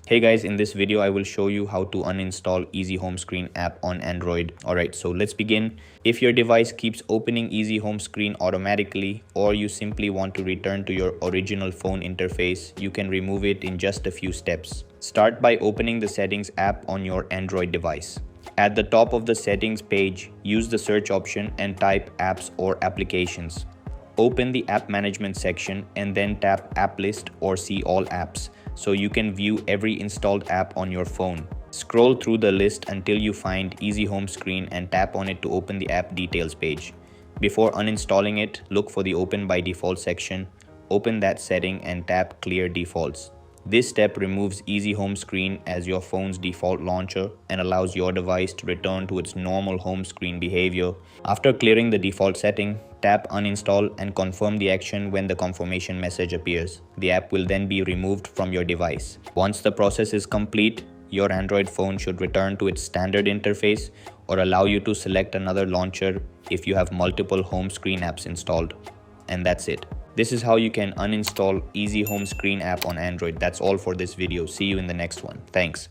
Hey guys, in this video I will show you how to uninstall Easy Home Screen app on Android. Alright, so let's begin. If your device keeps opening Easy Home Screen automatically, or you simply want to return to your original phone interface, you can remove it in just a few steps. Start by opening the Settings app on your Android device. At the top of the Settings page, use the search option and type Apps or Applications. Open the App Management section and then tap App List or See All Apps so you can view every installed app on your phone. Scroll through the list until you find Easy Home Screen and tap on it to open the app details page. Before uninstalling it, look for the Open by Default section, open that setting and tap Clear Defaults. This step removes Easy Home Screen as your phone's default launcher and allows your device to return to its normal home screen behavior. After clearing the default setting, tap Uninstall and confirm the action when the confirmation message appears. The app will then be removed from your device. Once the process is complete, your Android phone should return to its standard interface or allow you to select another launcher if you have multiple home screen apps installed. And that's it. This is how you can uninstall Easy Home Screen app on Android. That's all for this video. See you in the next one. Thanks.